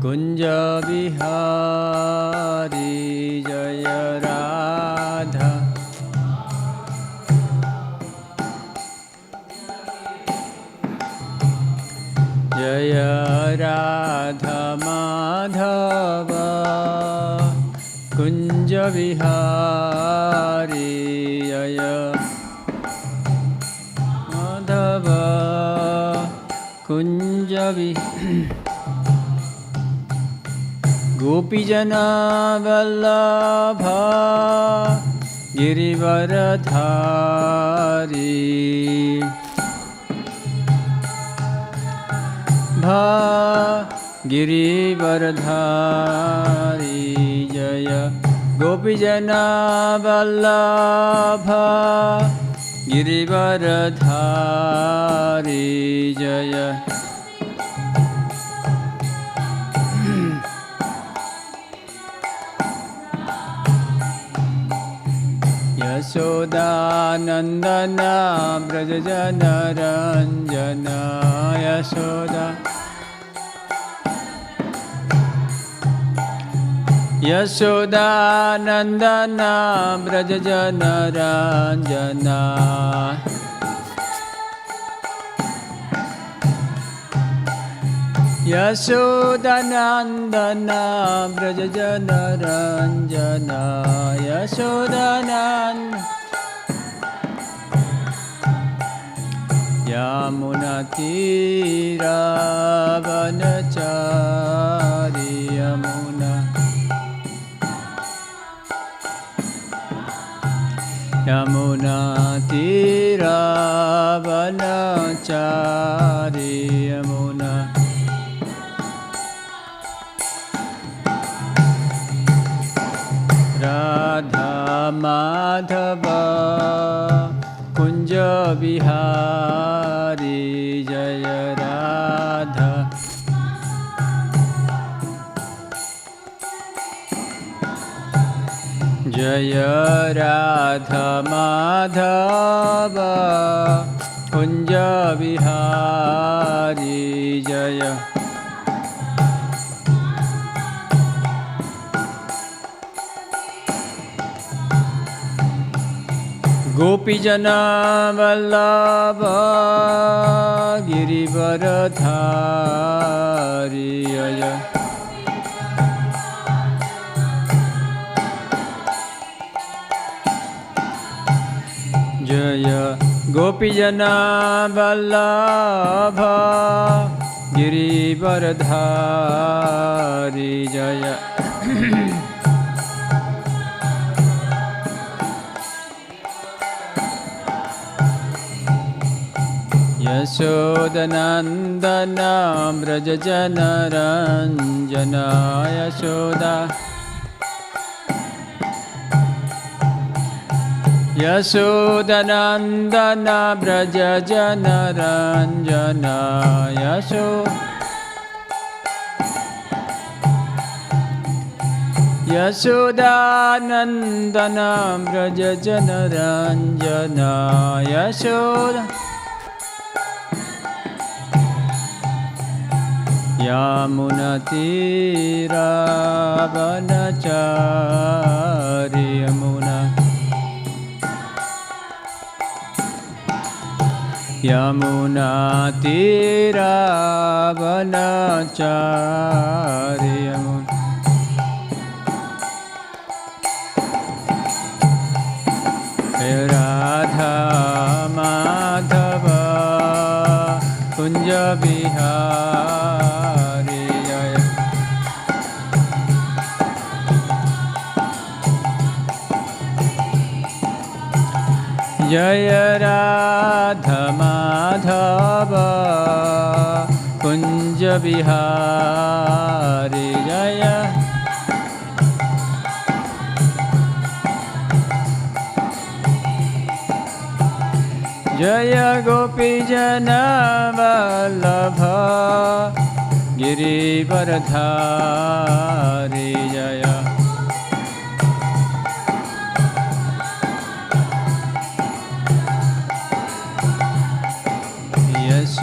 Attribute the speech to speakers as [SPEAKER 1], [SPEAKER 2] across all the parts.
[SPEAKER 1] Kunja Vihari Jaya Radha Jaya Radha Madhava Kunja Vihari Jaya Madhava Kunja Vihari Gopijana Vallabha Girivaradhari Girivaradhari Jaya Gopijana Vallabha Girivaradhari Jaya Yashodanandana Brajajana Ranjana Yashodanandana Brajajana Ranjana Yashodanandana Brajajana Ranjana Yashodanandana Yamunatira Vanachari Yamunatira Vanachari Yamuna Radha Madhava Kunja Vihari Jaya Radha Jaya Radha Madhava Kunja Vihari Jaya Gopijana Vallabha Girivaradhari Jaya Jaya Gopijana Vallabha Girivaradhari Jaya Yashodanandana Brajajana Ranjana Yashodanandana Brajajana Ranjana Yashodanandana Brajajana Ranjana Yamunatira Vanachari Yamunatira Vanachari Radha Madhava Kunja Vihari Jaya Radha Madhava Kunja Vihari Jaya Jaya Gopijana Vallabha Girivaradhari Jaya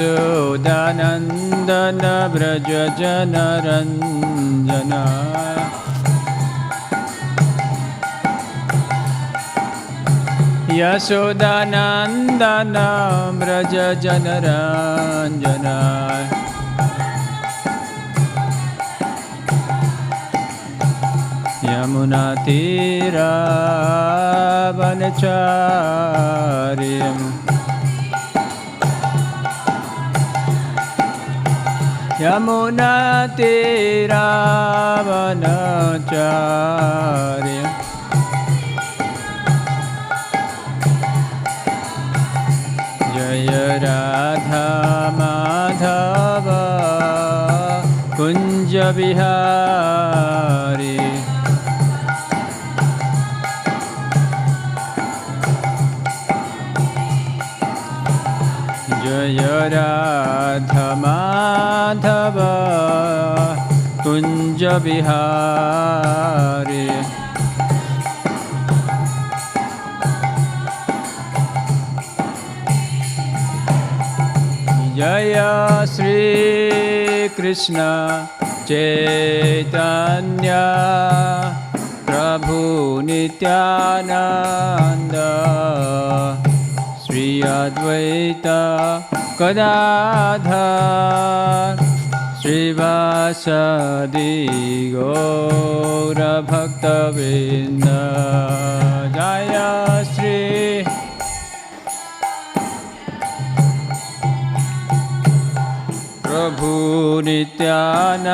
[SPEAKER 1] Yasodhanandana Vraja Janaranjana Yasodhanandana Vraja Janaranjana Yamuna Tira Vanacharyam Yamuna Tira Vanacharyam Jaya Radha Madhava Kunja Vihari Jaya Radha Madhava Kunja Vihari Jaya Shri Krishna Chaitanya Prabhu Nityananda Shri Advaita Gadadhar Srivasadi Gaura Bhaktivedanta Jaya Shri Prabhu Nityananda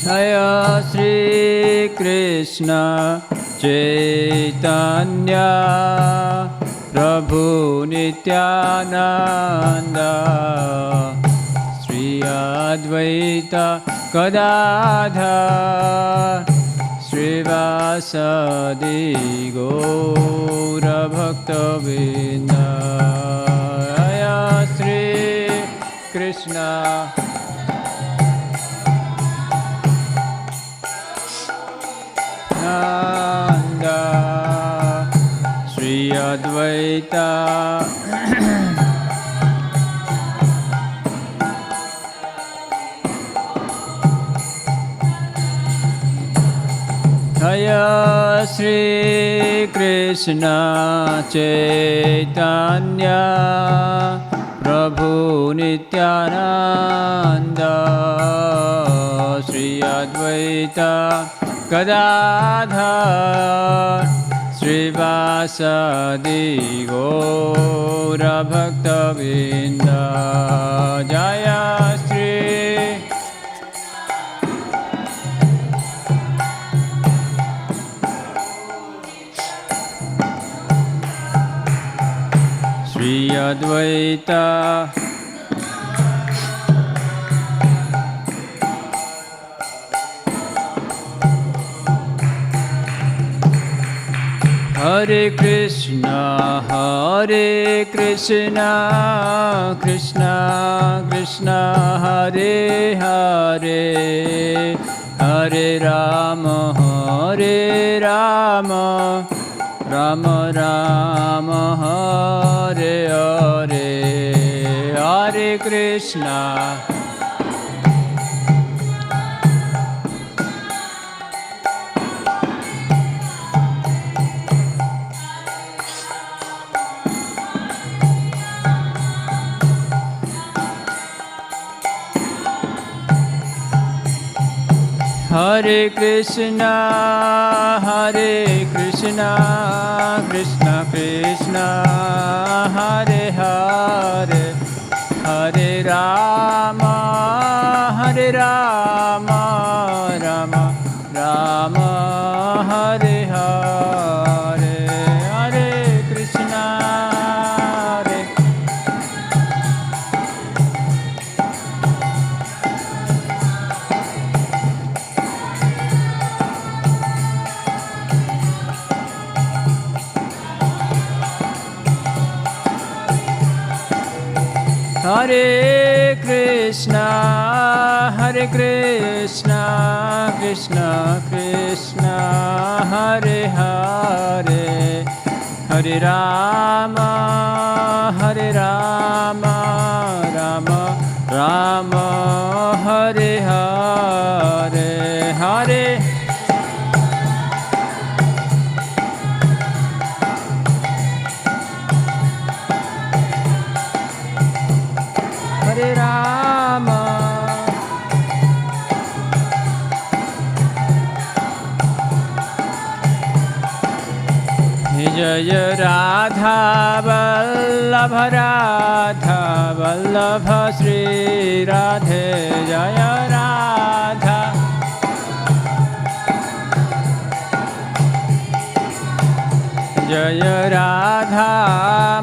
[SPEAKER 1] Jaya Shri Krishna Chaitanya Prabhu Nityananda Shri Advaita Gadadhar Srivasadi Gaura Bhaktivedanta Jaya Shri Krishna Nanda Shri Advaita Jaya Shri Krishna Chaitanya Prabhu Nityananda Shri Advaita Gadadhar Srivasadi Gaura Bhaktivedanta Jaya Shri Shri Advaita Hare Krishna Krishna Krishna Hare Hare Hare Rama Rama Rama Hare Hare Hare Krishna Hare Krishna Krishna Krishna Hare Hare Hare Rama Rama Rama Hare Hare Hare Krishna Hare Krishna, Hare Krishna, Krishna Krishna, Hare Hare, Hare Rama, Hare Rama, Rama Rama, Hare Hare, Hare Hare Rama. Jaya Radha Vallabha Radha Vallabha Shri Radhe Jaya Radha Jaya Radha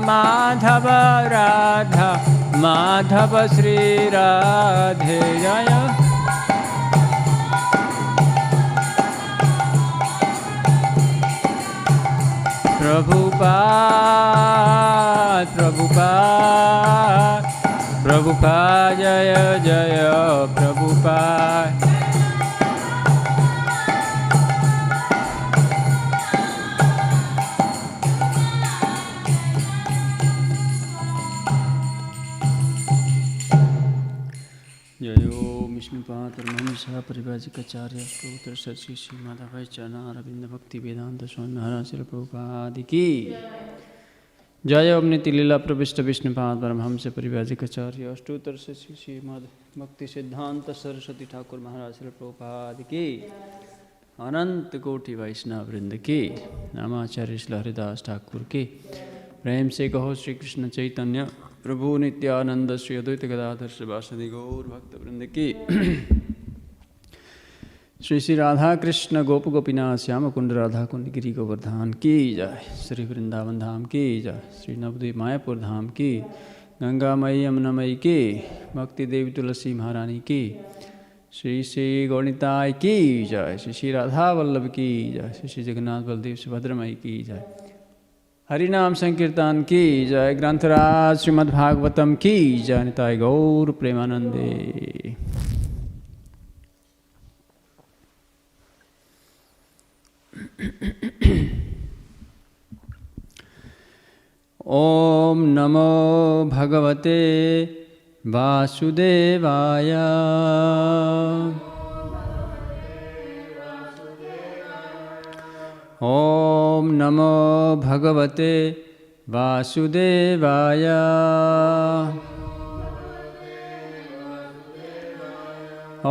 [SPEAKER 1] Madhava Radha Madhava Shri Radhe Jaya Prabhupada, Prabhupada, Prabhupada, Jaya Jaya Prabhupada. Jayo Vishnupada Paramahamsa Parivajikacharya Prabhupada Sri Śrīmad Bhāgavatam Bhaktivedanta Swami Maharaj Srila Prabhupada ki Jaya Omniti Lila Pravishta Vishnupada Paramahamsa Parivajikacharya Ashtotar Sri Śrīmad Bhakti Siddhanta Saraswati Thakur Maharaj Srila Prabhupada ki Anant Koti Vaishnava Vrinda ki Namacharya Srila Haridas Thakur ki प्रेम से कहो श्री कृष्ण चैतन्य प्रभु नित्यानंद श्री अद्वैत गदाधर श्रीवासदि गौर भक्त वृंद की श्री श्री राधा कृष्ण गोप गोपीनाथ श्याम कुंड राधा कुंड गिरी गोवर्धन की जय, श्री वृंदावन धाम की जय, श्री नवद्वीप मायापुर धाम की, गंगा मई यमुना मई की, भक्ति देवी तुलसी महारानी की, श्री श्री गौणिताय की जय, श्री श्री राधा वल्लभ की जय, श्री श्री जगन्नाथ बलदेव सुभद्रमयी की जय, हरिनाम संकीर्तन की जय, ग्रंथराज श्रीमद् भागवतम की जय, निताय गौर प्रेमानंदे। ओम नमो भगवते वासुदेवाय। ओम नमो भगवते वासुदेवाय।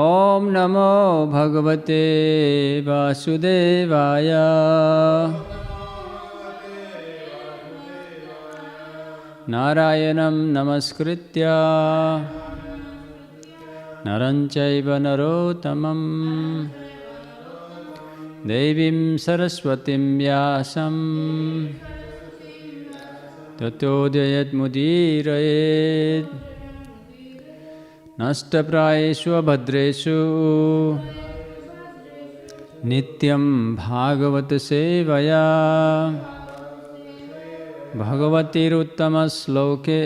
[SPEAKER 1] ओम नमो भगवते वासुदेवाय। नारायणं नमस्कृत्य नरं चैव नरोत्तमं देवीं सरस्वतीं व्यासं ततो जयमुदीरयेत्। नष्टप्रायेषु भद्रेषु नित्यं भागवत सेवया भगवतीरुत्तमश्लोके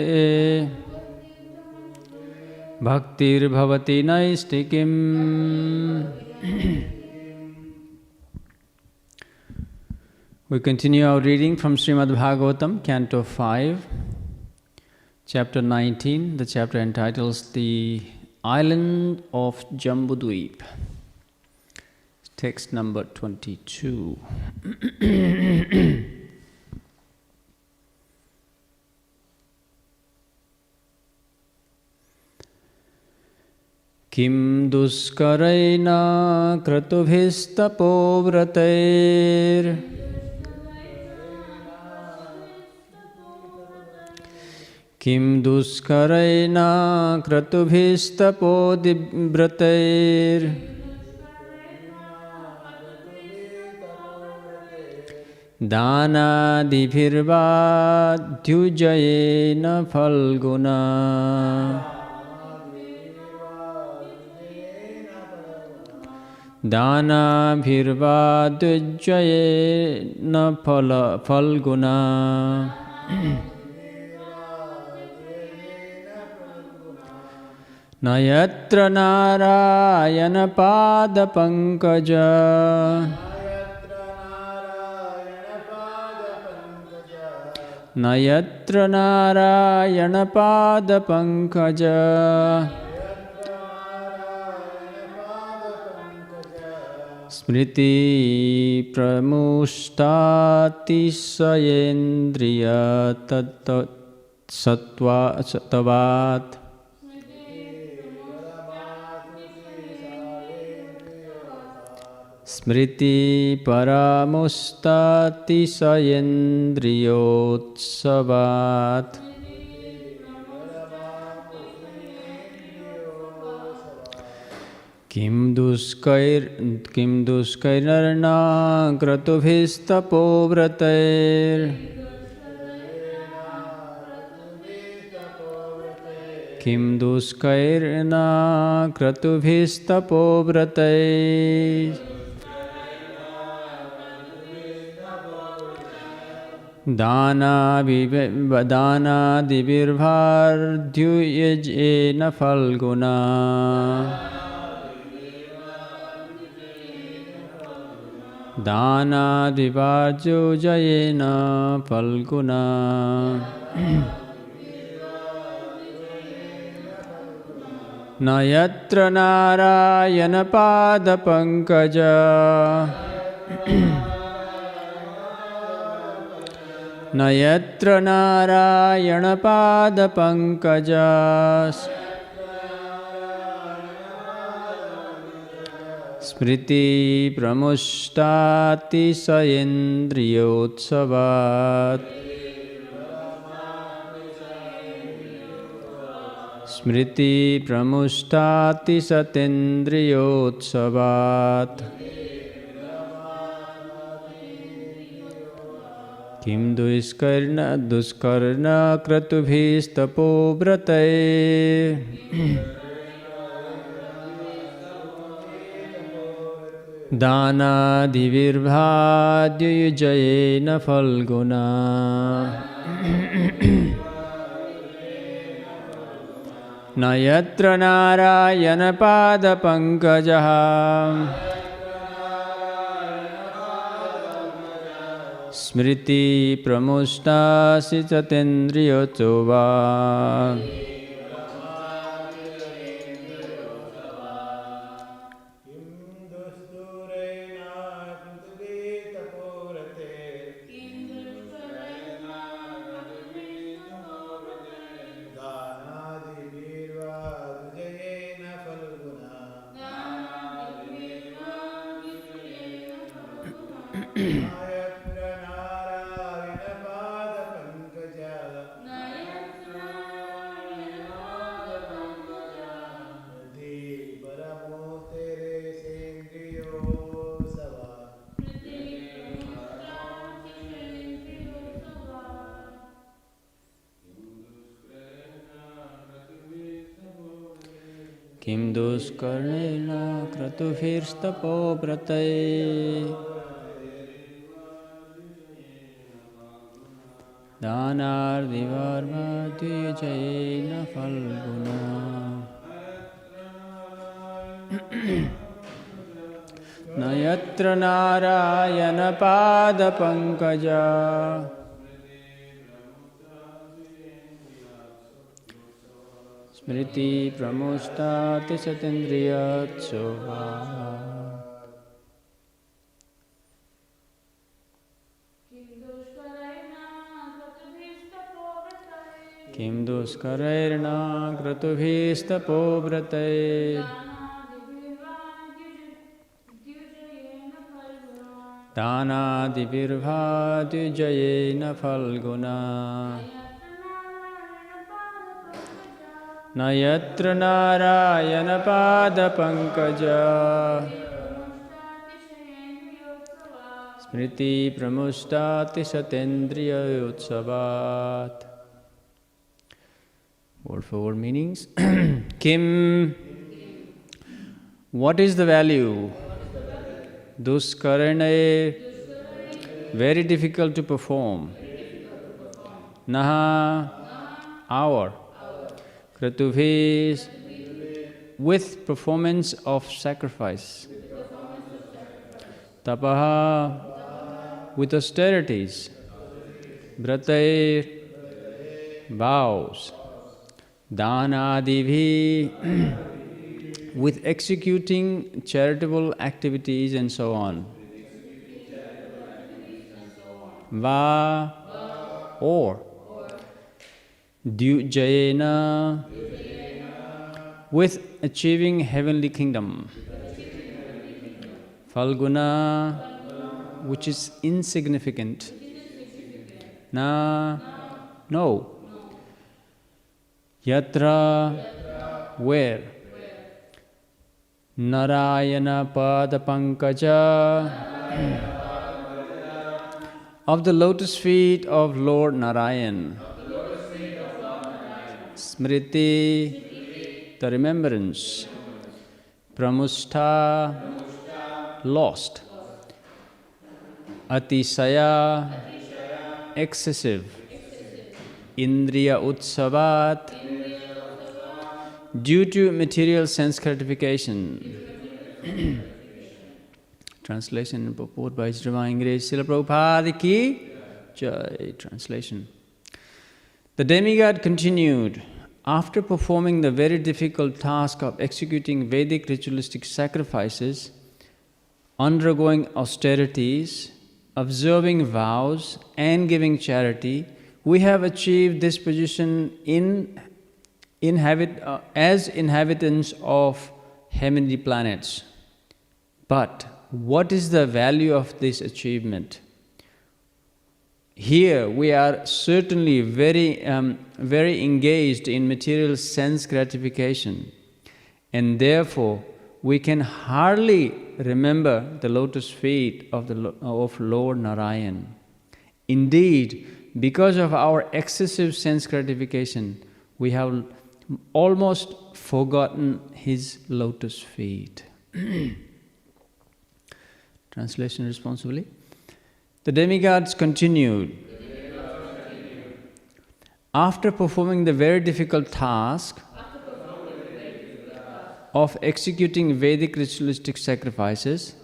[SPEAKER 1] भक्तिर्भवति नैष्टिकीम्। We continue our reading from Śrīmad Bhāgavatam, Canto 5, Chapter 19, the chapter entitles The Island of Jambudweep. Text number 22. Kim duskaraina kratubhistapōvrateir Kim duskaraina kratubhistapōvrateir Dānādibhirvā dhyujayena phalguna Dana bhirva dujjaye na phalguna Na yatra narayana pada pankaja Na yatra narayana pada pankaja Smriti pramushtati sayendriya sattvat Smriti paramustati sayendriyotsavat Kim duskairna kratubhistapovratair Kim duskairna kratubhistapovratair Dana divirbhardhyujena falguna Dana divarjujayena falguna Na yatra narayana pada pankaja Na yatra narayana pada pankajas Smriti pramushtati sayendriyotsavat Smriti pramushtati satendriyotsavat Kim duskarna kratubhistapovratair Dana divirbhadhyujayena falguna Na yatra narayana pada pankajaha Smriti pramushtasi satendriyotsavat Kim duskarnena kratubhirstapovratair Danar divarvadhyujayena falguna Na yatra narayana pada pankaja Smriti pramushtati satendriyotsavat Kim duskarairna kratubhistapovratair Dana divirbhadhyujayena falguna Na yatra narayana pada pankaja Smriti pramushtati satendriyotsavat Word for word meanings. Kim, what is the value? Duskarane, very difficult to perform. Naha, our. Kratubhis, with performance of sacrifice. Tapaha, with austerities. Vratair, vows. Danadibhi, with executing charitable activities and so on. Va, or. Dujayena, with achieving heavenly kingdom. Falguna, which is insignificant. Na, no. Yatra, where? Narayana pada pankaja, of the lotus feet of Lord Narayan. Smriti, the remembrance. Pramushta, lost. Atisaya, excessive. Indriya utsavat, due to material sense gratification. Translation and purport by His Divine Grace Srila Prabhupada ki Jai. Translation. The demigod continued, after performing the very difficult task of executing Vedic ritualistic sacrifices, undergoing austerities, observing vows, and giving charity, we have achieved this position as inhabitants of heavenly planets. But what is the value of this achievement? Here we are certainly very engaged in material sense gratification, and therefore we can hardly remember the lotus feet of Lord Narayan. Indeed, because of our excessive sense gratification, we have almost forgotten His lotus feet. Translation responsibly. The demigods continued. After performing the very difficult task of executing Vedic ritualistic sacrifices,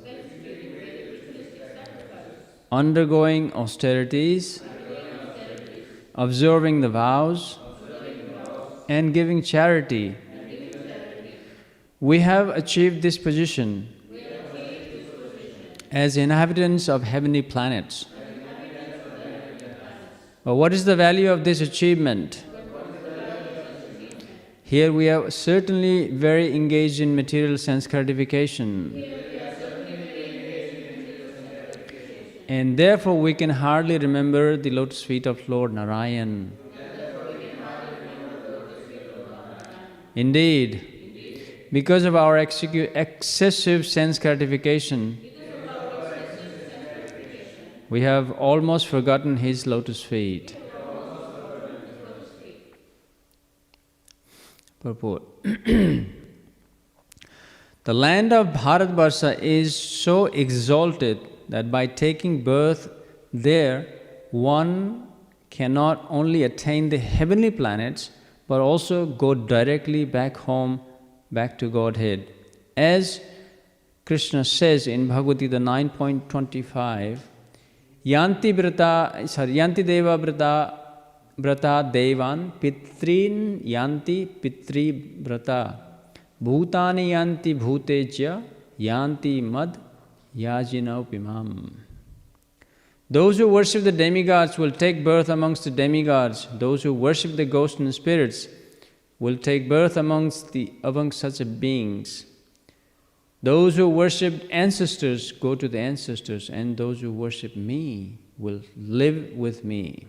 [SPEAKER 1] undergoing austerities, observing the vows, and giving charity, we have achieved this position as inhabitants of heavenly planets. But what is the value of this achievement? Here we are certainly very engaged in material sense gratification. And therefore we can hardly remember the lotus feet of Lord Narayan. Indeed, because of our excessive sense gratification, we have almost forgotten His lotus feet. Purport. The land of Bharatvarsha is so exalted that by taking birth there, one cannot only attain the heavenly planets, but also go directly back home, back to Godhead. As Krishna says in Bhagavad Gita 9.25, Yanti deva brata devan pitrin yanti pitri brata bhutani yanti bhutecha yanti mad yajina upimam. Those who worship the demigods will take birth amongst the demigods. Those who worship the ghosts and spirits will take birth amongst such beings. Those who worship ancestors go to the ancestors, and those who worship me will live with me.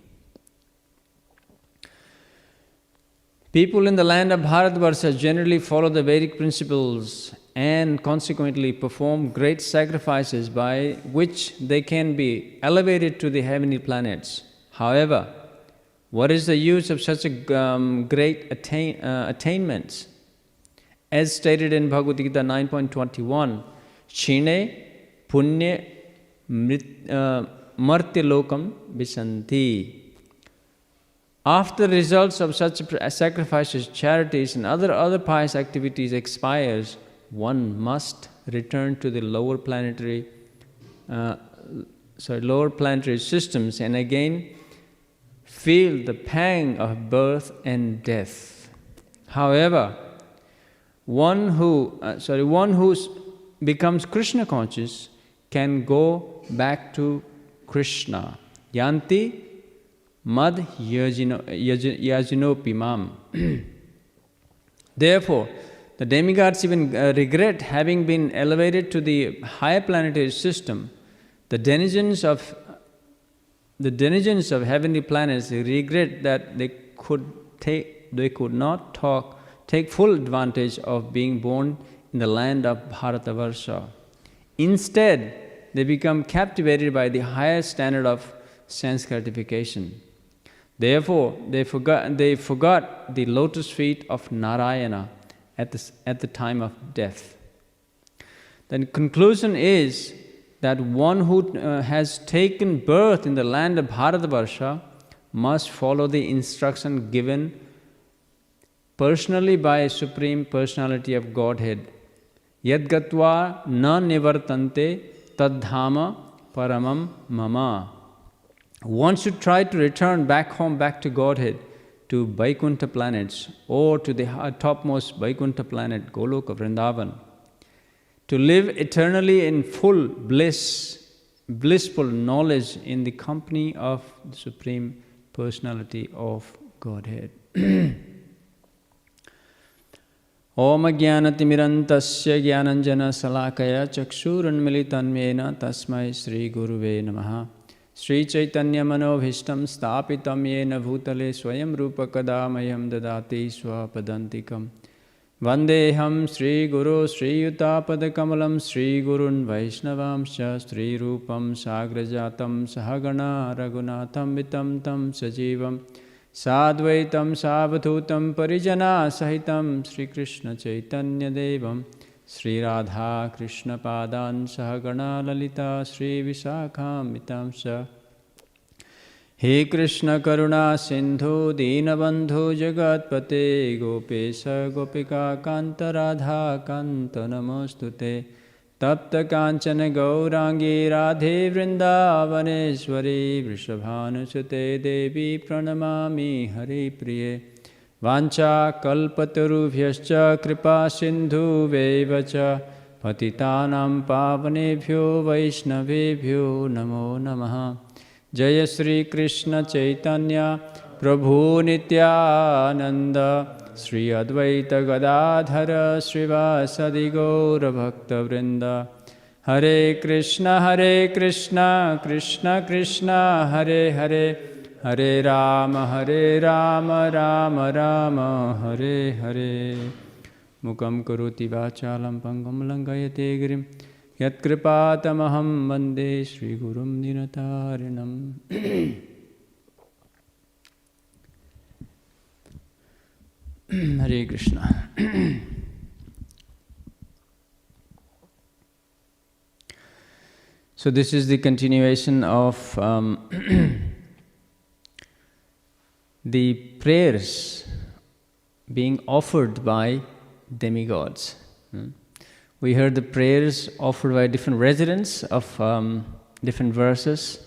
[SPEAKER 1] People in the land of Bharatvarsha generally follow the Vedic principles and consequently perform great sacrifices by which they can be elevated to the heavenly planets. However, what is the use of such a great attainments? As stated in Bhagavad Gita 9.21, Shine punya martya lokam visanti. After the results of such sacrifices, charities and other pious activities expires, one must return to the lower planetary systems and again feel the pang of birth and death. However, one who becomes Krishna conscious can go back to Krishna. Yanti mad yajinopi mam. Therefore, the demigods even regret having been elevated to the higher planetary system. The denizens of heavenly planets regret that they could not take full advantage of being born in the land of Bharatavarsha. Instead, they become captivated by the higher standard of sense gratification. Therefore, they forgot the lotus feet of Narayana at the time of death. The conclusion is that one who has taken birth in the land of Bharatavarsha must follow the instruction given personally by a Supreme Personality of Godhead. Yad gatva na nivartante tadhama paramam mama. One should try to return back home, back to Godhead, to Vaikuntha planets, or to the topmost Vaikuntha planet, Goloka Vrindavan, to live eternally in full blissful knowledge in the company of the Supreme Personality of Godhead. Om Jnanatimirantasya Jnananjana Salakaya Chakshurunmilitanmena Tasmai Sri Guruve Namaha. Sri Chaitanya Manobhishtam Stapitam Yena Bhutale Swayam Rupa Kadamayam Dadati Swapadantikam. Vandeham Sri Guru Sri Yutapadakamalam Sri Gurun Vaishnavamscha Sri Rupam Sagrajatam Sahagana Raghunatham Vitam Tam Sajivam Sadvaitam Savadhutam Parijana Sahitam Sri Krishna Chaitanya Devam Sri Radha Krishna Padan Sahagana Lalita Sri Visakham Mitamsa. He Krishna Karuna Sindhu Dinabandhu Jagatpate Gopesa Gopika Kanta Radha Kanta Namostute Tapta Kanchana Gaurangi Radhe Vrindavaneshwari Vrishabhanusute Devi Pranamami Hari Priye Vancha Kalpatarubhyascha Kripa Sindhu Vevacha Patitanam Pavanebhyo Vaishnavebhyo Namo Namaha. Jaya Sri Krishna Chaitanya Prabhu Nityananda Sri Advaita Gadadhara Srivasadi Gaura Bhakta Vrinda. Hare Krishna Krishna Krishna Hare Hare Hare Rama Rama Rama Hare Hare. Mukam karoti vachalam pangam langayate girim Yat kripatamaham vande Shri Gurum Dinatarinam. Hare Krishna. So this is the continuation of the prayers being offered by demigods. We heard the prayers offered by different residents of different verses,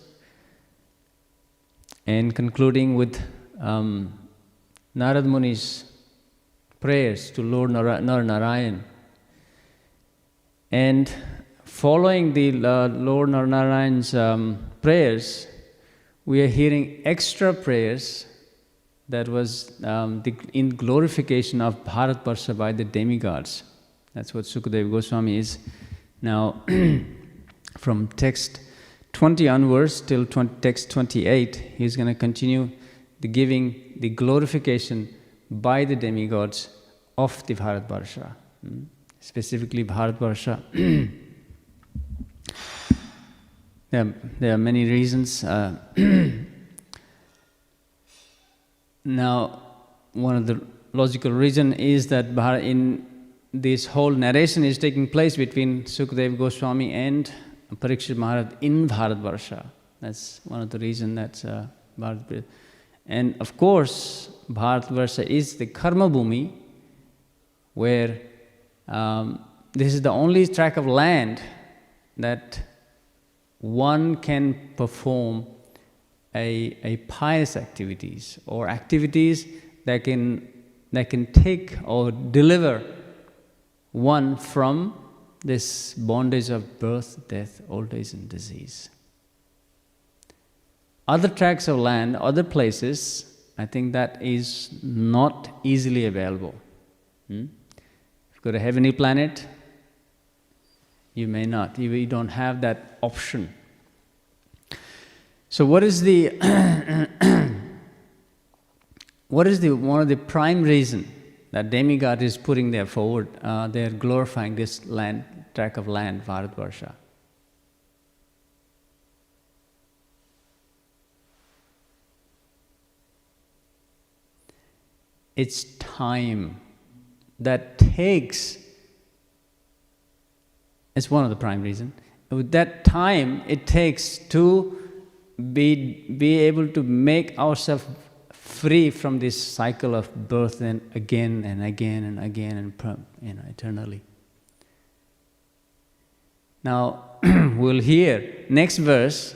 [SPEAKER 1] and concluding with Narad Muni's prayers to Lord Narayan. And following the Lord Narayan's prayers, we are hearing extra prayers that was in glorification of Bharatvarsha by the demigods. That's what Sukadeva Goswami is now from text 20 onwards till text 28. He's going to continue giving the glorification by the demigods of the Bharatvarsha, specifically Bharatvarsha. There are many reasons. Now, one of the logical reason is that in this whole narration is taking place between Sukadeva Goswami and Parikshit Maharaj in Bharatvarsha. That's one of the reasons that's And of course, Bharatvarsha is the karma bhumi, where this is the only tract of land that one can perform a pious activities or activities that can take or deliver one from this bondage of birth, death, old age and disease. Other tracts of land, other places, I think that is not easily available. If you go to heavenly planet, you may not. You don't have that option. So what is the one of the prime reason that demigod is putting there forward? They are glorifying this tract of land, Bharatvarsha. It's time that takes. It's one of the prime reasons. With that time it takes to be able to make ourselves free from this cycle of birth and again and again and again and eternally. Now we'll hear next verse.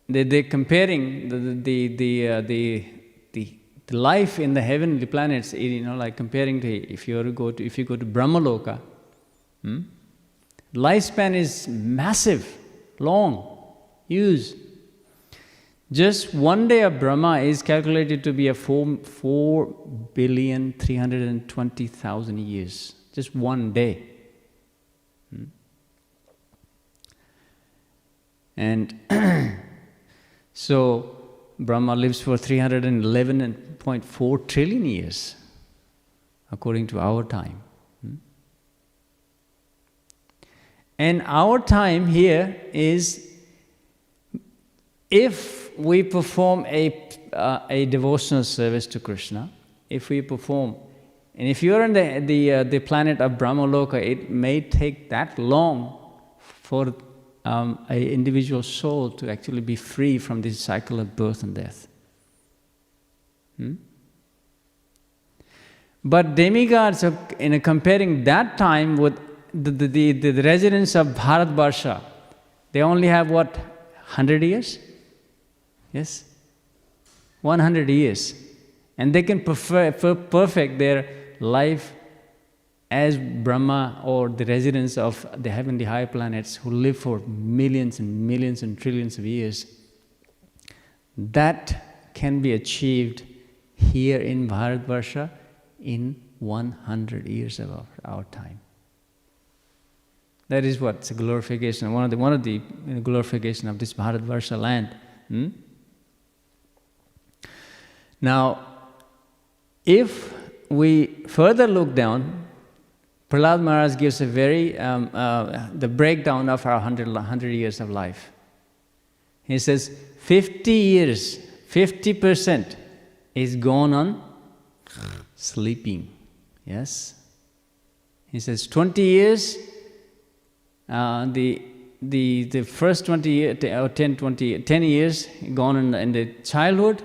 [SPEAKER 1] They're comparing the life in the heavenly planets. Like comparing to if you go to Brahmaloka. Lifespan is massive, long, huge. Just one day of Brahma is calculated to be a 4,320,000 years. Just one day. And so Brahma lives for 311.4 trillion years, according to our time. And our time here is, if we perform a devotional service to Krishna, if we perform, and if you're on the planet of Brahmaloka, it may take that long for an individual soul to actually be free from this cycle of birth and death. But demigods are comparing that time with the residents of Bharatvarsha. They only have what, 100 years? Yes? 100 years. And they can perfect their life as Brahma or the residents of the heavenly high planets who live for millions and millions and trillions of years. That can be achieved here in Bharatvarsha in 100 years of our time. That is what's a glorification, one of the glorification of this Bharatvarsha land. Now, if we further look down, Prahlad Maharaj gives a very the breakdown of our 100 years of life. He says 50 years, 50% is gone on sleeping. Yes. He says 20 years. The first 20 years, or 10 years gone in the childhood.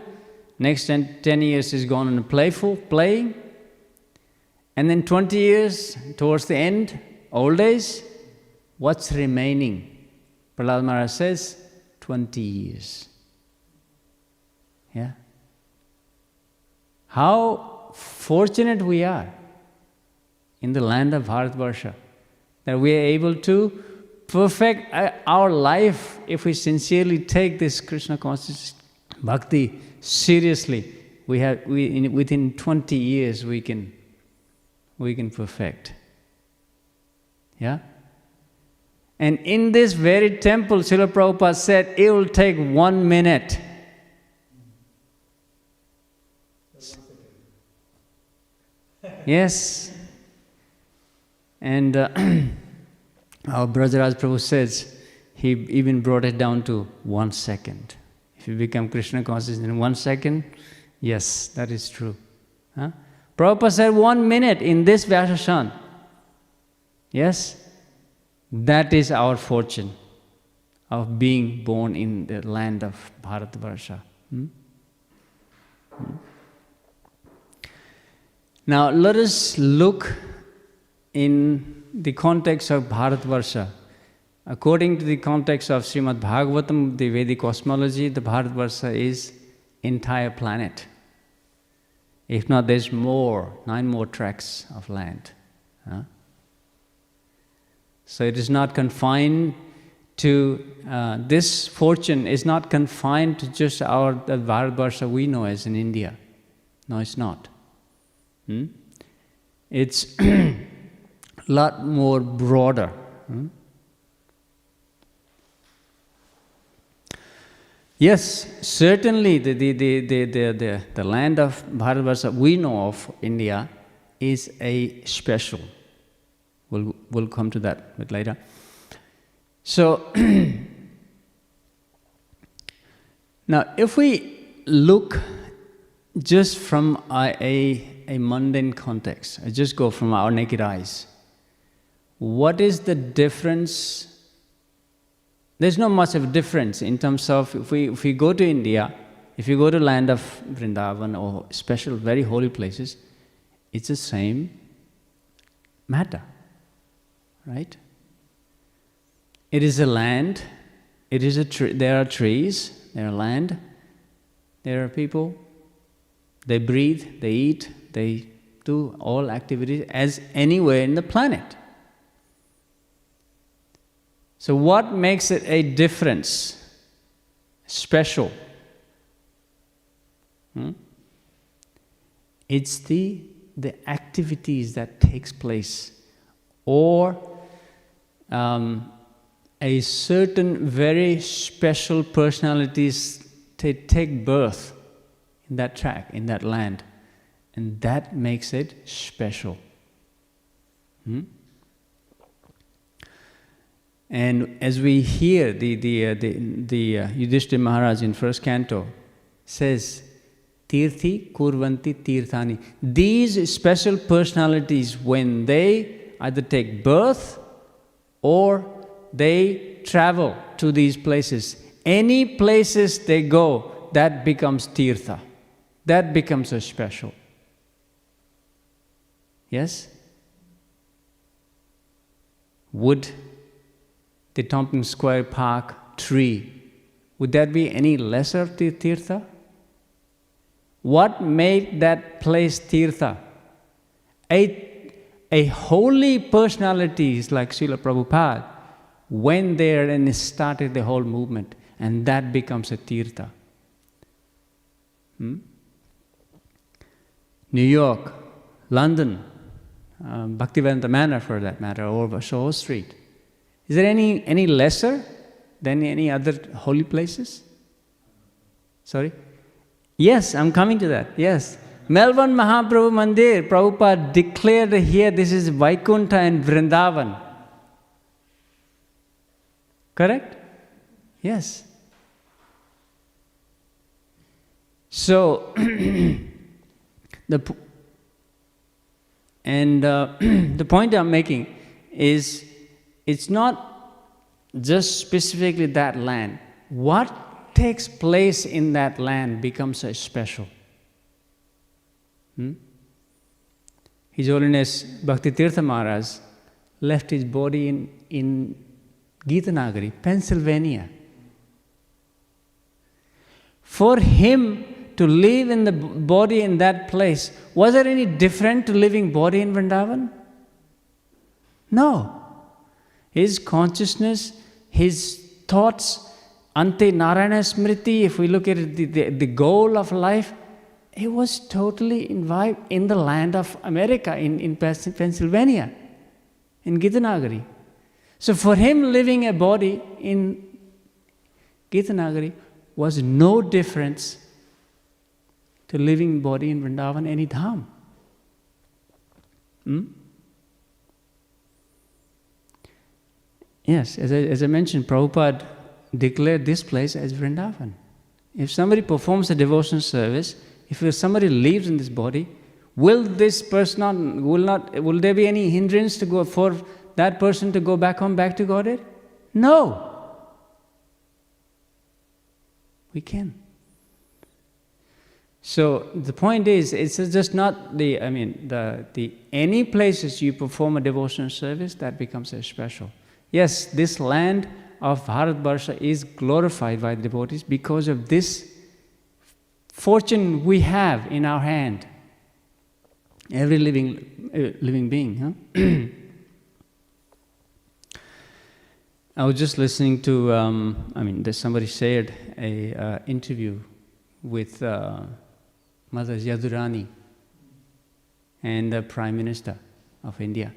[SPEAKER 1] Next 10 years is gone in playing. And then 20 years towards the end, old age. What's remaining? Prahlad Maharaj says 20 years. Yeah. How fortunate we are in the land of Bharatvarsha, that we are able to perfect our life if we sincerely take this Krishna conscious bhakti seriously. Within 20 years we can perfect. Yeah? And in this very temple, Srila Prabhupada said, it will take 1 minute. Yes. And our Brajaraj Prabhu says, he even brought it down to 1 second. If you become Krishna conscious in 1 second, yes, that is true. Huh? Prabhupada said 1 minute in this Vyasashan. Yes? That is our fortune of being born in the land of Bharatvarsha. Now let us look in the context of Bharatvarsha. According to the context of Śrīmad Bhāgavatam, the Vedic cosmology, the Bharatvarsha is entire planet. If not, there's 9 more tracts of land. So it is not confined to, this fortune is not confined to just the Bharatvarsha we know as in India. No, it's not. It's a lot more broader. Yes, certainly the land of Bharatvarsha we know of, India, is a special. We'll come to that a bit later. So, now if we look just from a mundane context, I just go from our naked eyes, what is the difference? There's not much of a difference in terms of if we go to India, if you go to land of Vrindavan or special, very holy places, it's the same matter, right? It is a land, it is there are trees, there are land, there are people, they breathe, they eat, they do all activities as anywhere in the planet. So what makes it a difference, special? It's the activities that takes place, or a certain very special personalities take birth in that track, in that land, and that makes it special. And as we hear the Yudhishthira Maharaj in first canto says, Tirthi kurvanti tirthani. These special personalities, when they either take birth or they travel to these places, any places they go, that becomes tirtha. That becomes a special. Yes? Would the Tompkins Square Park tree, would that be any lesser tirtha? What made that place tirtha? A holy personalities like Srila Prabhupada went there and started the whole movement, and that becomes a tirtha. New York, London, Bhaktivedanta Manor for that matter, or Soho Street. Is there any lesser than any other holy places? Sorry? Yes, I'm coming to that, yes. Melbourne Mahaprabhu Mandir, Prabhupada declared here, this is Vaikuntha and Vrindavan. Correct? Yes. So, the point I'm making is, it's not just specifically that land. What takes place in that land becomes a special. His Holiness Bhakti Tirtha Maharaj left his body in Gitanagari, Pennsylvania. For him to live in the body in that place, was there any different to living body in Vrindavan? No. His consciousness, his thoughts, Ante Narayana Smriti, if we look at it, the goal of life, it was totally imbibed in the land of America, in Pennsylvania, in Gitanagari. So for him, living a body in Gitanagari was no difference to living body in Vrindavan, any dham. Yes, as I mentioned, Prabhupada declared this place as Vrindavan. If somebody performs a devotional service, if somebody lives in this body, will this person will there be any hindrance to go for that person to go back home, back to Godhead? No. We can. So the point is, it's just not the any places you perform a devotional service, that becomes a special. Yes, this land of Bharatvarsha is glorified by the devotees because of this fortune we have in our hand. Every living being. I was just listening to, there's somebody shared a interview with Mother Yadurani and the Prime Minister of India.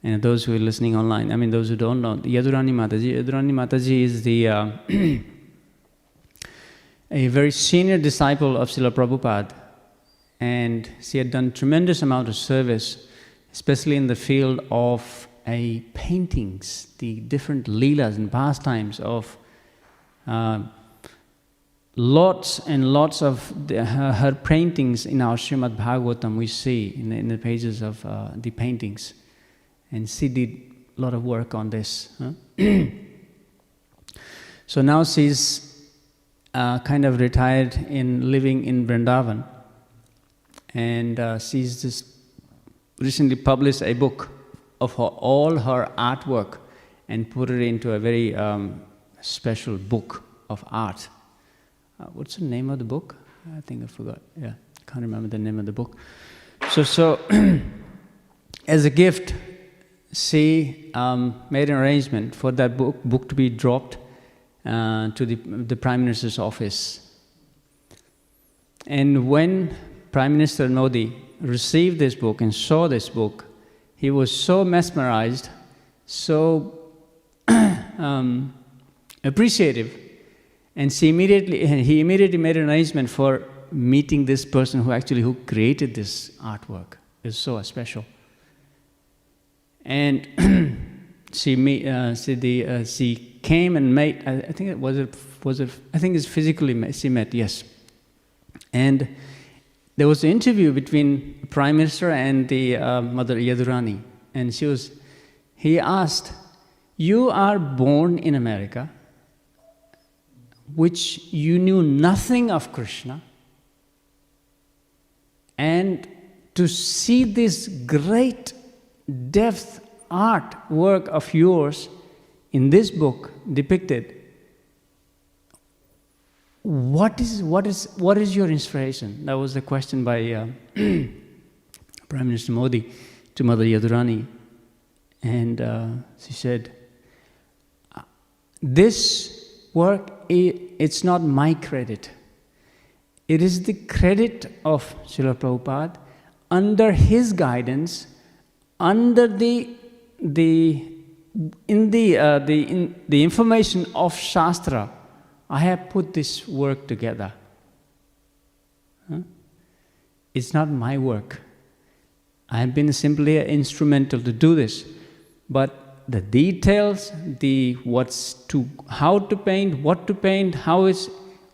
[SPEAKER 1] And those who are listening online, those who don't know, Yadurani Mataji is the a very senior disciple of Srila Prabhupada, and she had done tremendous amount of service, especially in the field of paintings, the different leelas and pastimes of lots and lots of her paintings in our Śrīmad Bhāgavatam we see in the pages of the paintings. And she did a lot of work on this. So now she's kind of retired living in Vrindavan. And she's just recently published a book of all her artwork and put it into a very special book of art. What's the name of the book? I think I forgot. Yeah, can't remember the name of the book. So as a gift, she made an arrangement for that book to be dropped to the Prime Minister's office. And when Prime Minister Modi received this book and saw this book, he was so mesmerized, so appreciative, and he immediately made an arrangement for meeting this person who created this artwork. It's so special. And she came and met. I think it's physically she met. Yes, and there was an interview between the Prime Minister and the Mother Yadurani, and he asked, "You are born in America, which you knew nothing of Krishna, and to see this great depth art work of yours in this book depicted, what is your inspiration?" That was the question by Prime Minister Modi to Mother Yadurani. And she said, "This work, it's not my credit. It is the credit of Srila Prabhupada, under his guidance, under the information of Shastra, I have put this work together. It's not my work. I have been simply instrumental to do this. But the details, how to paint, what to paint,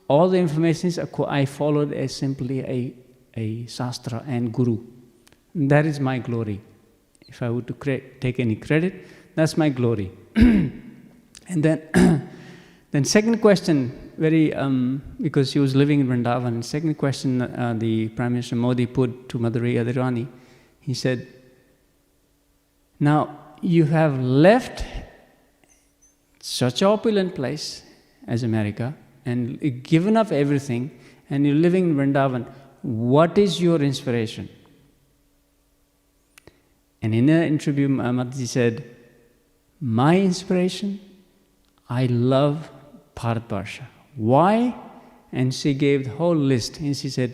[SPEAKER 1] all the information I followed as simply a Shastra and Guru. That is my glory. If I were to take any credit, that's my glory." And then second question, because she was living in Vrindavan, second question the Prime Minister Modi put to Mother Yadurani, he said, "Now you have left such an opulent place as America and given up everything, and you're living in Vrindavan. What is your inspiration?" And in an interview, Mataji said, "My inspiration, I love Bharatvarsha." Why? And she gave the whole list. And she said,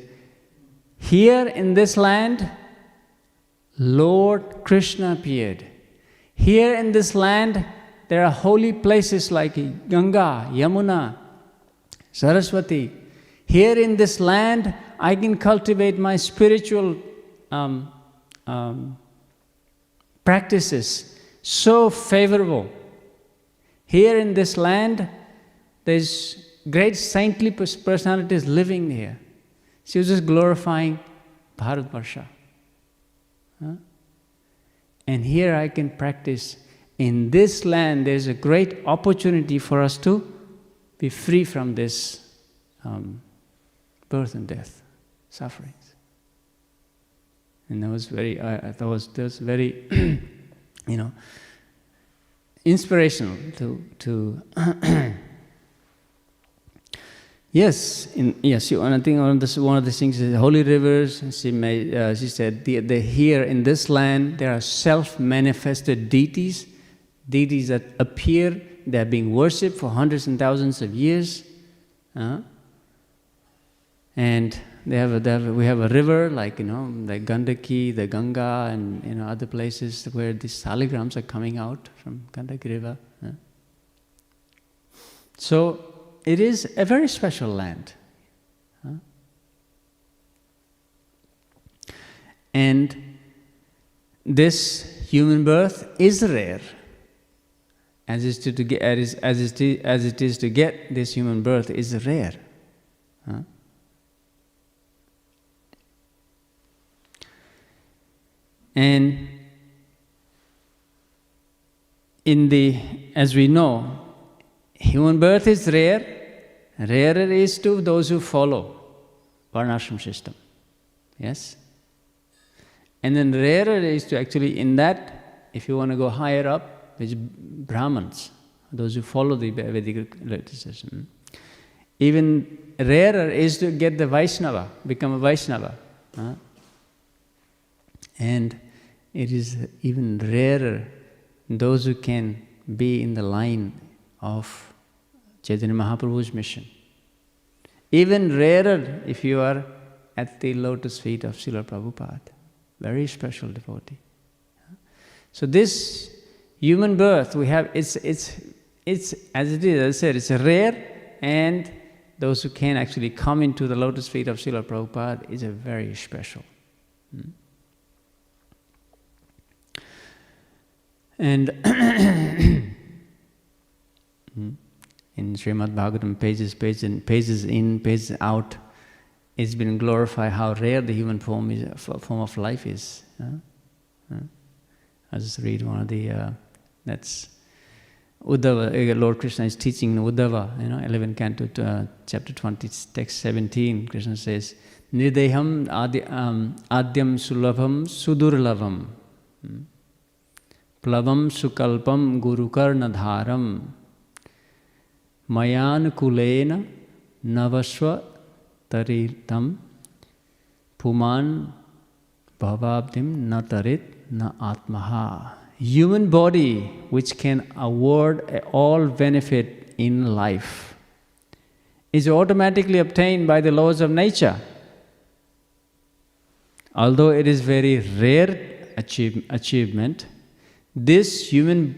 [SPEAKER 1] "Here in this land, Lord Krishna appeared. Here in this land, there are holy places like Ganga, Yamuna, Saraswati. Here in this land, I can cultivate my spiritual practices, so favorable. Here in this land, there's great saintly personalities living here." She was just glorifying Bharatvarsha. And here I can practice. In this land, there's a great opportunity for us to be free from this birth and death, sufferings. And that was very, that was very, inspirational to Yes, I think one of the things is holy rivers. She said, here in this land there are self-manifested deities that appear. They are being worshipped for hundreds and thousands of years, and we have a river like like Gandaki, the Ganga, and other places where these saligrams are coming out from Gandaki river. So it is a very special land. And this human birth is rare. As it is to get this human birth is rare. And as we know, human birth is rare. Rarer is to those who follow varnashram system. Yes? And then rarer is to actually, in that, if you want to go higher up, which Brahmins, those who follow the Vedic system. Even rarer is to get the Vaishnava, become a Vaishnava. And it is even rarer those who can be in the line of Chaitanya Mahaprabhu's mission. Even rarer if you are at the lotus feet of Srila Prabhupada. Very special devotee. So this human birth we have, it's as it is, as I said, it's rare, and those who can actually come into the lotus feet of Srila Prabhupada is a very special. And in Śrīmad Bhāgavatam, pages in, pages out, it's been glorified how rare the human form of life is. I'll just read one of the, that's Uddhava, Lord Krishna is teaching Uddhava, 11th canto, chapter 20, text 17, Krishna says, Nirdeham adyam sulabham sudurlabham, plavam sukalpam gurukarnadharam, mayan kulena navasva taritam, puman bhavabdim na tarit na atmaha. Human body which can award all benefit in life is automatically obtained by the laws of nature. Although it is very rare achievement, this human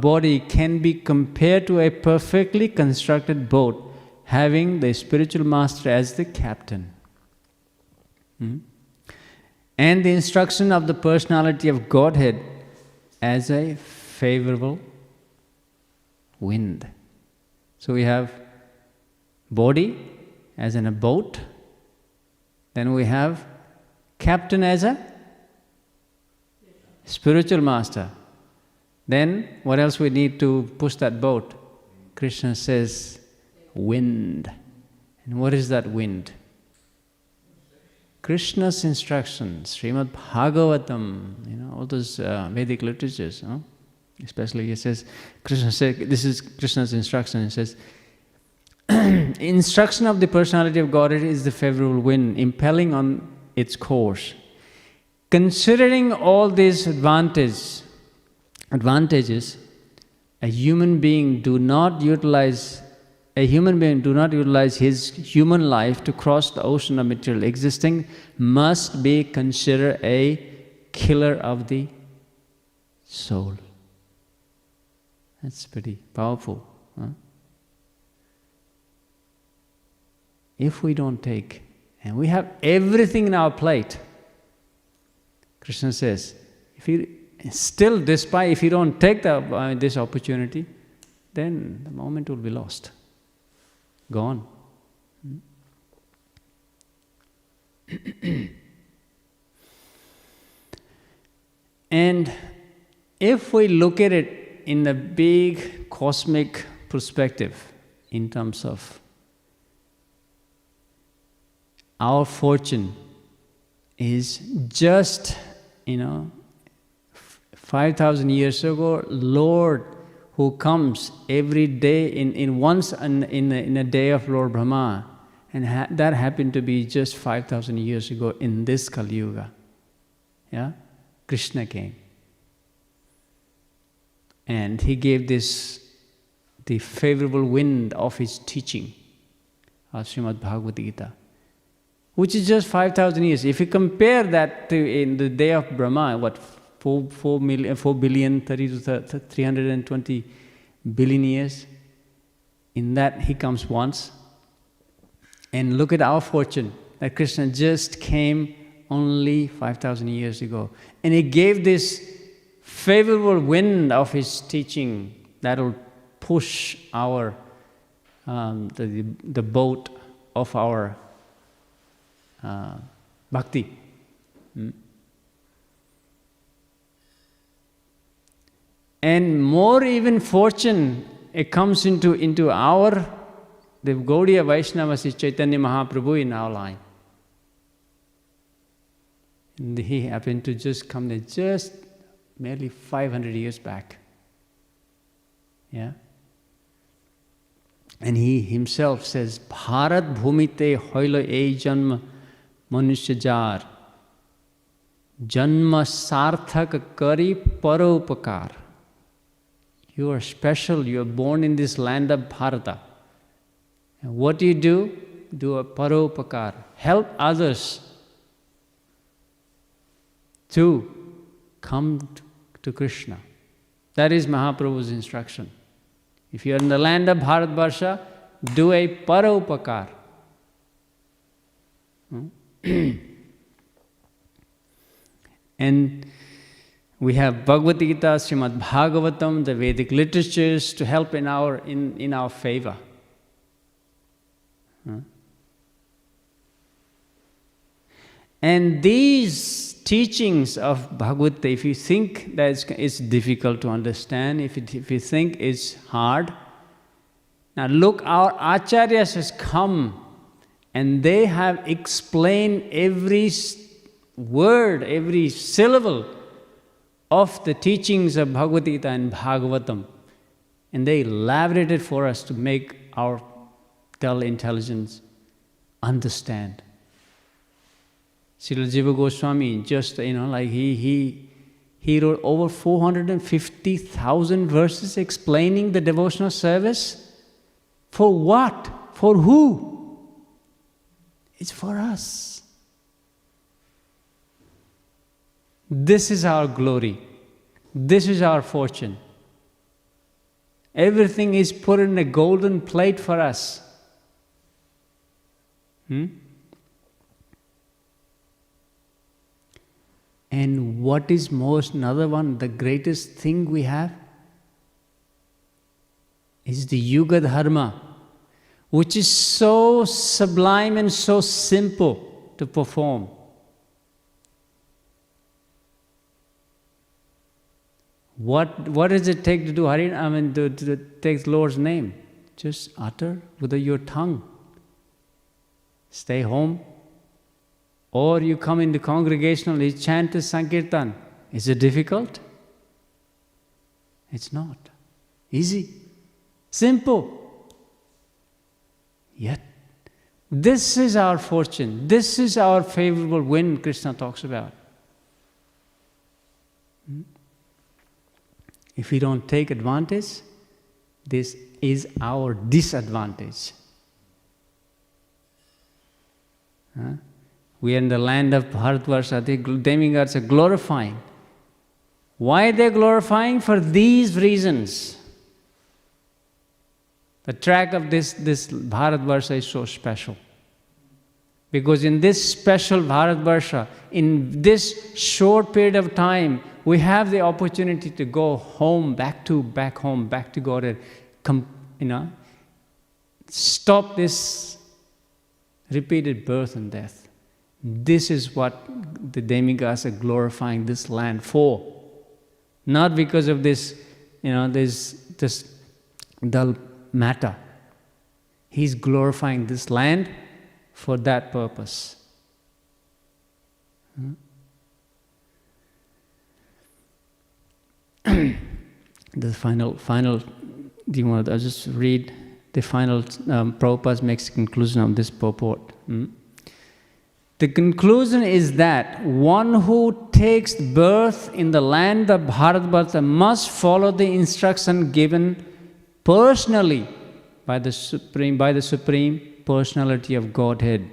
[SPEAKER 1] body can be compared to a perfectly constructed boat having the spiritual master as the captain. And the instruction of the personality of Godhead as a favorable wind. So we have body as in a boat, then we have captain as a spiritual master. Then what else we need to push that boat? Krishna says wind. And what is that wind? Krishna's instructions, Śrīmad Bhāgavatam, all those Vedic literatures, especially it says, Krishna said, this is Krishna's instruction, it says, instruction of the personality of Godhead is the favorable wind, impelling on its course. Considering all these advantages, a human being do not utilize his human life to cross the ocean of material existing must be considered a killer of the soul. That's pretty powerful. If we don't take, and we have everything in our plate, Krishna says, if you don't take this opportunity, then the moment will be lost. Gone. And if we look at it in the big cosmic perspective, in terms of our fortune is just, 5,000 years ago, Lord who comes every day in a day of Lord Brahma, and that happened to be just 5,000 years ago in this Kali Yuga. Yeah? Krishna came. And he gave the favorable wind of his teaching, of Śrīmad Bhāgavatam, which is just 5,000 years. If you compare that to in the day of Brahma, 4 billion, 30 to 320 billion years, in that he comes once. And look at our fortune, that Krishna just came only 5,000 years ago. And he gave this favorable wind of his teaching that will push our the boat of our bhakti. And more even fortune, it comes into our, the Gaudiya Vaishnavas is Chaitanya Mahaprabhu in our line. And he happened to just come there just merely 500 years back. Yeah? And he himself says, Bharat bhumite hoilo ei janma manushya jar, janma sarthak kari paropakar. You are special, you are born in this land of Bharata. And what do? Do a paropakar. Help others to come to Krishna. That is Mahaprabhu's instruction. If you are in the land of Bharatvarsha, do a paropakar. And we have Bhagavad Gita, Śrīmad Bhāgavatam, the Vedic literatures to help in our favor. And these teachings of Bhagavad Gita, if you think that it's difficult to understand, if you think it's hard, now look, our Acharyas has come and they have explained every word, every syllable of the teachings of Bhagavad Gita and Bhagavatam. And they elaborated for us to make our dull intelligence understand. Srila Jiva Goswami, just, he wrote over 450,000 verses explaining the devotional service. For what? For who? It's for us. This is our glory. This is our fortune. Everything is put in a golden plate for us. And what is another one, the greatest thing we have is the Yuga Dharma, which is so sublime and so simple to perform. What does it take to do Hare? To take the Lord's name? Just utter with your tongue. Stay home. Or you come into congregational, you chant the Sankirtan. Is it difficult? It's not. Easy. Simple. Yet, this is our fortune. This is our favorable wind Krishna talks about. If we don't take advantage, this is our disadvantage. We are in the land of Bharatvarsha. The demigods are glorifying. Why are they glorifying? For these reasons. The track of this Bharatvarsha is so special. Because in this special Bharatvarsha, in this short period of time, we have the opportunity to go home, back home, back to God, stop this repeated birth and death. This is what the demigods are glorifying this land for. Not because of this dull matter. He's glorifying this land for that purpose. The final. Do you want? I'll just read the final. Prabhupada makes the conclusion of this purport. The conclusion is that one who takes birth in the land of Bharatvarta must follow the instruction given personally by the Supreme Personality of Godhead.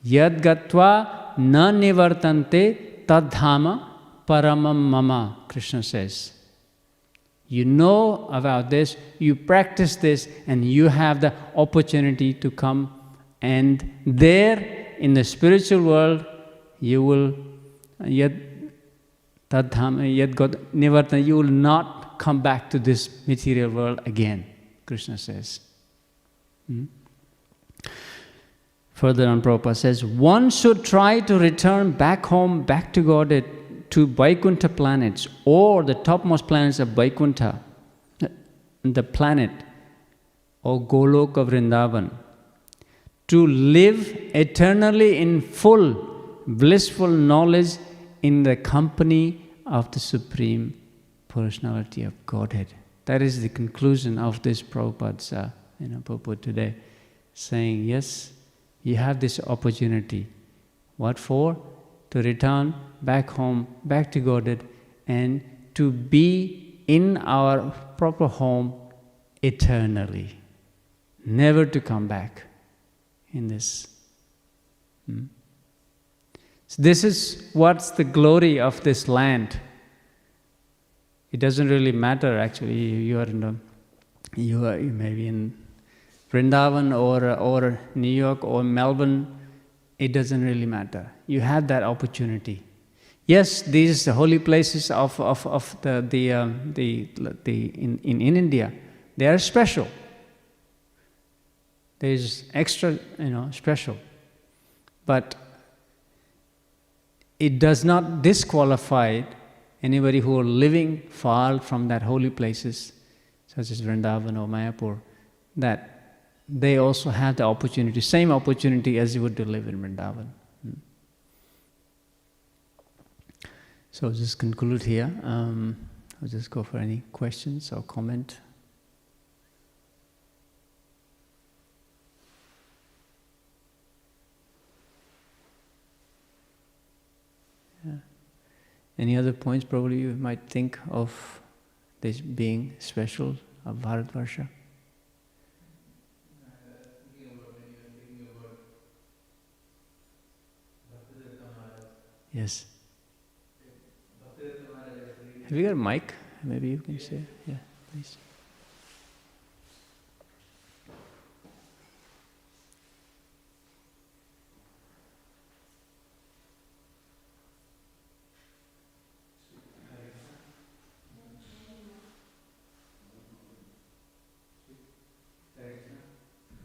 [SPEAKER 1] Yad gatva na nivartante tadhama paramam mama, Krishna says. You know about this, you practice this, and you have the opportunity to come, and there in the spiritual world, you will you will not come back to this material world again, Krishna says. Further on, Prabhupada says, one should try to return back home, back to Godhead, to Vaikuntha planets, or the topmost planets of Vaikuntha, the planet, or Goloka Vrindavan, to live eternally in full, blissful knowledge in the company of the Supreme Personality of Godhead. That is the conclusion of this Prabhupada's purport today, saying, yes, you have this opportunity. What for? To return back home, back to Godhead, and to be in our proper home eternally, never to come back in this. So this is what's the glory of this land. It doesn't really matter actually. You may be in Vrindavan or New York or Melbourne. It doesn't really matter. You have that opportunity. Yes, these holy places in India, they are special. There is extra, special, but it does not disqualify anybody who are living far from that holy places, such as Vrindavan or Mayapur, that they also have the opportunity, same opportunity as you would to live in Vrindavan. So I'll just conclude here. I'll just go for any questions or comment. Any other points probably you might think of this being special of Bharatvarsha? Yes. Have you got a mic? Maybe you can say, yeah, please.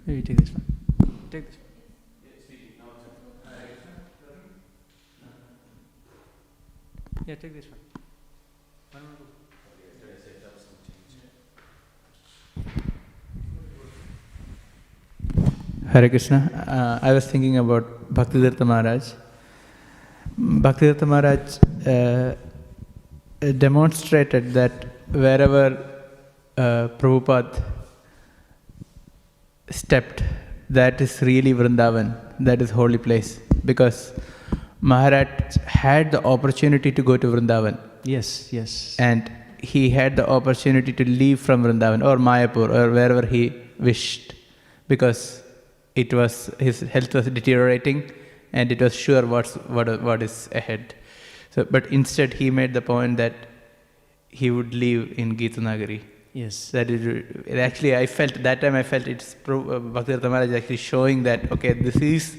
[SPEAKER 1] Maybe take this one. Take this one. Yeah, take this one.
[SPEAKER 2] Hare Krishna. I was thinking about Bhaktivedanta Maharaj. Bhaktivedanta Maharaj demonstrated that wherever Prabhupada stepped, that is really Vrindavan, that is holy place. Because Maharaj had the opportunity to go to Vrindavan.
[SPEAKER 1] Yes, yes.
[SPEAKER 2] And he had the opportunity to leave from Vrindavan or Mayapur or wherever he wished, because his health was deteriorating and it was sure what is ahead. So, but instead he made the point that he would live in Gitanagari.
[SPEAKER 1] Yes.
[SPEAKER 2] That is actually, I felt it's Bhaktivedanta Maharaj actually showing that, okay, this is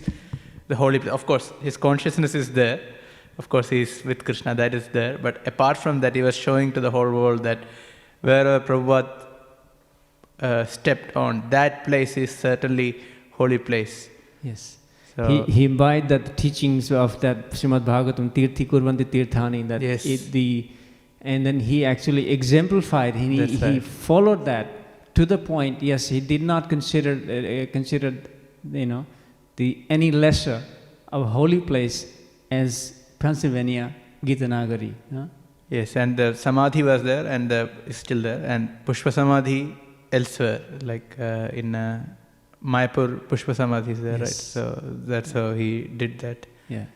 [SPEAKER 2] the holy place. Of course, his consciousness is there. Of course, he is with Krishna, that is there. But apart from that, he was showing to the whole world that wherever Prabhupada stepped on, that place is certainly holy place.
[SPEAKER 1] Yes.
[SPEAKER 2] So
[SPEAKER 1] he imbibed the teachings of that Śrīmad Bhāgavatam, Tirthi Kurvanti Tirthani, that
[SPEAKER 2] yes.
[SPEAKER 1] And then he actually exemplified, he followed that to the point. Yes, he did not consider the any lesser of a holy place as Pennsylvania, Gitanagari. Huh?
[SPEAKER 2] Yes, and the Samadhi was there and is still there, and Pushpa Samadhi elsewhere, like in Mayapur, Pushpa Samadhi is there,
[SPEAKER 1] Yes.
[SPEAKER 2] right? So that's how he did that.
[SPEAKER 1] Yeah.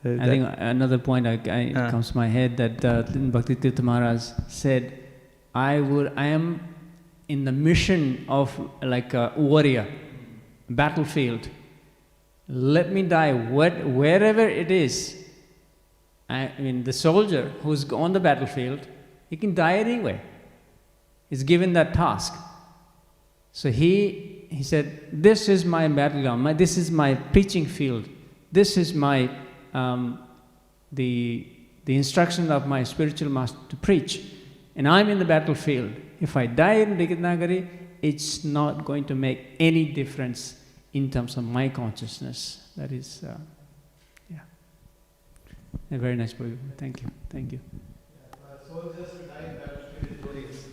[SPEAKER 1] I think another point comes to my head that Bhaktivedanta Maharaj said, I am in the mission of like a warrior, battlefield. Let me die wherever it is. I mean, the soldier who's on the battlefield, he can die anyway. He's given that task. So he said, this is my battleground, this is my preaching field, this is my the instruction of my spiritual master to preach, and I'm in the battlefield. If I die in Gitanagari, it's not going to make any difference in terms of my consciousness. That is, a very nice point. Thank you. Thank you.
[SPEAKER 3] Soldiers who die in battlefield is glorious.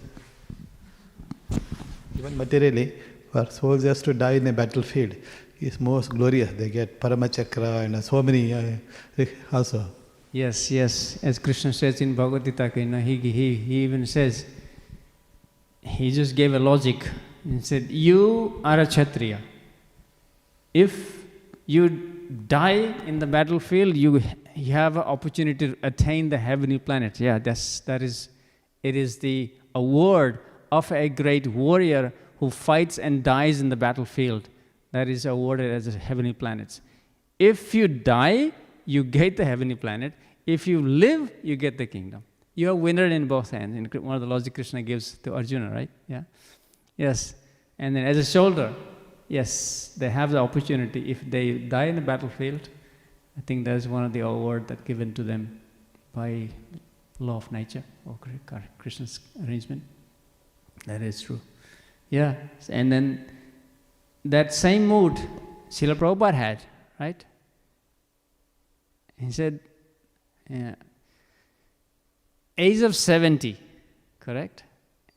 [SPEAKER 3] Even materially, for soldiers to die in a battlefield is most glorious. They get Paramachakra and so many also.
[SPEAKER 1] Yes, yes. As Krishna says in Bhagavad Gita, he even says, he just gave a logic. He said, you are a Kshatriya. If you die in the battlefield, you have an opportunity to attain the heavenly planet. Yeah, it is the award of a great warrior who fights and dies in the battlefield. That is awarded as a heavenly planets. If you die, you get the heavenly planet. If you live, you get the kingdom. You are winner in both hands. In one of the logic Krishna gives to Arjuna, right? Yeah. Yes. And then as a soldier, yes, they have the opportunity. If they die in the battlefield, I think that is one of the awards that given to them by law of nature or Krishna's arrangement. That is true. Yeah. And then that same mood Srila Prabhupada had, right? He said, age of 70, correct?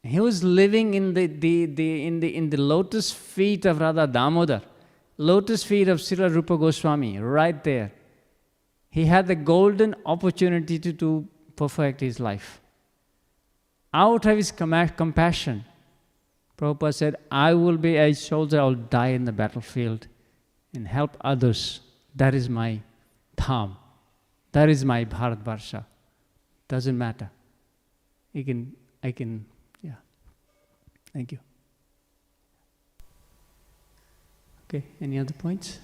[SPEAKER 1] He was living in the lotus feet of Radha Damodar, lotus feet of Srila Rupa Goswami, right there. He had the golden opportunity to perfect his life. Out of his compassion, Prabhupada said, I will be a soldier, I will die in the battlefield and help others. That is my dham. That is my Bharat Varsha. Doesn't matter. I can, yeah. Thank you. Okay, any other points?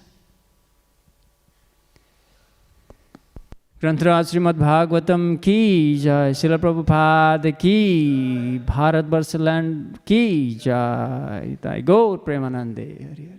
[SPEAKER 1] Granthra Śrīmad Bhāgavatam ki jai, Srila Prabhupada ki, Bharat Varsha land ki jai, Thy Gaur Premanande.